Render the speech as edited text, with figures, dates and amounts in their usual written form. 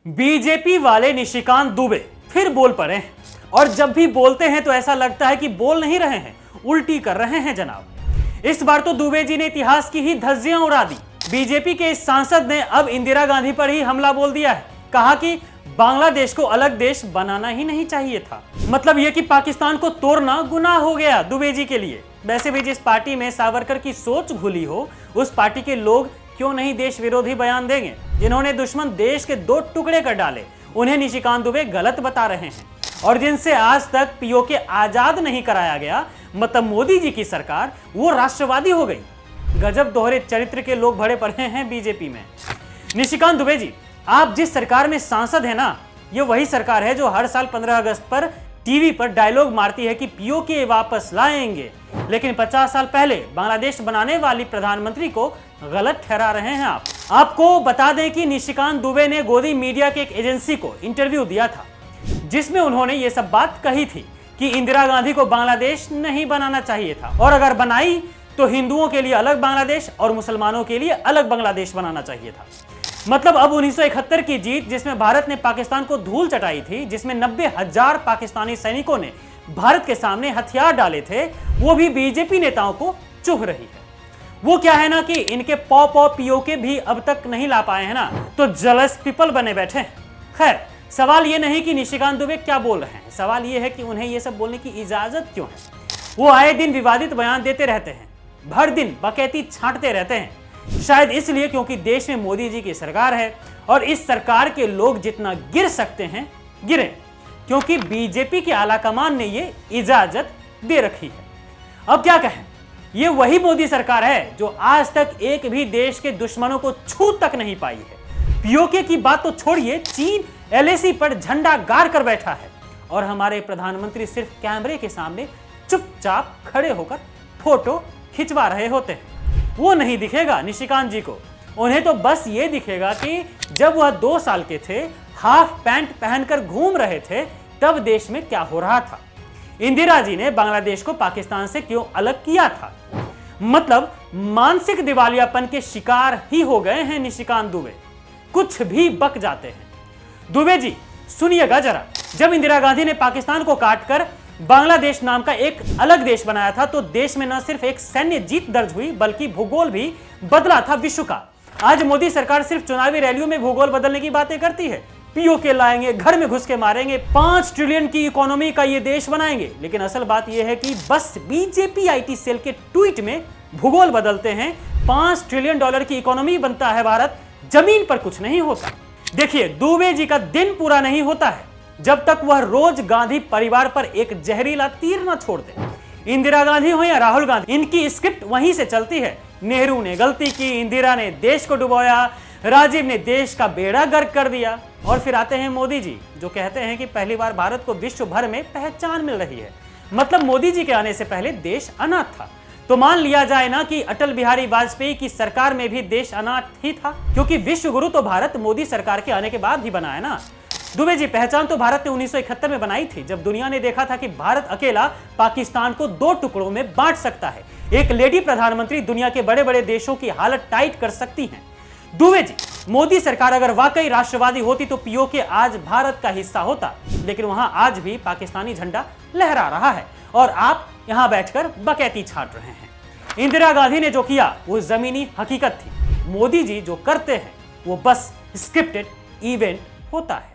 BJP वाले निशिकांत दुबे फिर बोल पड़े हैं और जब भी बोलते हैं तो ऐसा लगता है कि बोल नहीं रहे हैं, उल्टी कर रहे हैं जनाब। इस बार तो दुबे जी ने इतिहास की ही धज्जियां उड़ा दी। बीजेपी के इस सांसद ने अब इंदिरा गांधी पर ही हमला बोल दिया है। कहा कि बांग्लादेश को अलग देश बनाना ही नहीं चाहिए था। मतलब यह कि पाकिस्तान को तोड़ना गुनाह हो गया दुबे जी के लिए। वैसे भी जिस पार्टी में सावरकर की सोच घुली हो, उस पार्टी के लोग क्यों नहीं देश विरोधी बयान देंगे। जिन्होंने दुश्मन देश के 2 टुकड़े कर डाले, उन्हें निशिकांत दुबे गलत बता रहे हैं। और जिनसे आज तक पीओके आजाद नहीं कराया गया, मतलब मोदी जी की सरकार, वो राष्ट्रवादी हो गई। गजब दोहरे चरित्र के लोग भरे पड़े हैं बीजेपी में। निशिकांत दुबे जी, आप जिस सरकार में सांसद है ना, ये वही सरकार है जो हर साल 15 अगस्त पर टीवी पर डायलॉग मारती है कि पीओके वापस लाएंगे, लेकिन 50 साल पहले बांग्लादेश बनाने वाली प्रधानमंत्री को गलत ठहरा रहे हैं आप। आपको बता दें कि निशिकांत दुबे ने गोदी मीडिया के एक एजेंसी को इंटरव्यू दिया था, जिसमें उन्होंने ये सब बात कही थी कि इंदिरा गांधी को बांग्लादेश नहीं बनाना चाहिए था, और अगर बनाई तो हिंदुओं के लिए अलग बांग्लादेश और मुसलमानों के लिए अलग बांग्लादेश बनाना चाहिए था। मतलब अब 1971 की जीत, जिसमें भारत ने पाकिस्तान को धूल चटाई थी, जिसमें 90,000 पाकिस्तानी सैनिकों ने भारत के सामने हथियार डाले थे, वो भी बीजेपी नेताओं को चुभ रही है। वो क्या है ना कि इनके पौ पीओके भी अब तक नहीं ला पाए हैं ना, तो जलस पीपल बने बैठे हैं। खैर, सवाल ये नहीं कि निशिकांत दुबे क्या बोल रहे हैं, सवाल ये है कि उन्हें ये सब बोलने की इजाजत क्यों है। वो आए दिन विवादित बयान देते रहते हैं, भर दिन बकैती छांटते रहते हैं। शायद इसलिए क्योंकि देश में मोदी जी की सरकार है और इस सरकार के लोग जितना गिर सकते हैं गिरे, क्योंकि बीजेपी के आलाकमान ने ये इजाजत दे रखी है। अब क्या कहें, ये वही मोदी सरकार है जो आज तक एक भी देश के दुश्मनों को छू तक नहीं पाई है। पीओके की बात तो छोड़िए, चीन एलएसी पर झंडा गाड़ कर बैठा है और हमारे प्रधानमंत्री सिर्फ कैमरे के सामने चुपचाप खड़े होकर फोटो खिंचवा रहे होते हैं। वो नहीं दिखेगा निशिकांत जी को। उन्हें तो बस ये दिखेगा कि जब वह 2 साल के थे, हाफ पैंट पहनकर घूम रहे थे, तब देश में क्या हो रहा था। इंदिरा जी ने बांग्लादेश को पाकिस्तान से क्यों अलग किया था। मतलब मानसिक दिवालियापन के शिकार ही हो गए हैं निशिकांत दुबे, कुछ भी बक जाते हैं। दुबे जी सुनिएगा जरा, जब इंदिरा गांधी ने पाकिस्तान को काटकर बांग्लादेश नाम का एक अलग देश बनाया था, तो देश में न सिर्फ एक सैन्य जीत दर्ज हुई, बल्कि भूगोल भी बदला था विश्व का। आज मोदी सरकार सिर्फ चुनावी रैलियों में भूगोल बदलने की बातें करती है। पीओके लाएंगे, घर में घुस के मारेंगे, 5 ट्रिलियन की इकोनॉमी का ये देश बनाएंगे, लेकिन असल बात यह है कि बस बीजेपी आईटी सेल के ट्वीट में भूगोल बदलते हैं। $5 ट्रिलियन की इकोनॉमी बनता है भारत, जमीन पर कुछ नहीं होता। देखिए, दुबे जी का दिन पूरा नहीं होता है जब तक वह रोज गांधी परिवार पर एक जहरीला तीर न छोड़ दे। इंदिरा गांधी हो या राहुल गांधी, इनकी स्क्रिप्ट वहीं से चलती है। नेहरू ने गलती की, इंदिरा ने देश को डुबोया, राजीव ने देश का बेड़ा गर्क कर दिया, और फिर आते हैं मोदी जी, जो कहते हैं कि पहली बार भारत को विश्व भर में पहचान मिल रही है। मतलब मोदी जी के आने से पहले देश अनाथ था। तो मान लिया जाए ना कि अटल बिहारी वाजपेयी की सरकार में भी देश अनाथ ही था, क्योंकि विश्व गुरु तो भारत मोदी सरकार के आने के बाद ही बना है ना। दुबे जी, पहचान तो भारत ने 1971 में बनाई थी, जब दुनिया ने देखा था कि भारत अकेला पाकिस्तान को 2 टुकड़ों में बांट सकता है। एक लेडी प्रधानमंत्री दुनिया के बड़े बड़े देशों की हालत टाइट कर सकती हैं। दुबे जी, मोदी सरकार अगर वाकई राष्ट्रवादी होती तो पीओके आज भारत का हिस्सा होता, लेकिन वहां आज भी पाकिस्तानी झंडा लहरा रहा है और आप यहां बैठकर बकैती छाट रहे हैं। इंदिरा गांधी ने जो किया वो जमीनी हकीकत थी। मोदी जी जो करते हैं वो बस स्क्रिप्टेड इवेंट होता है।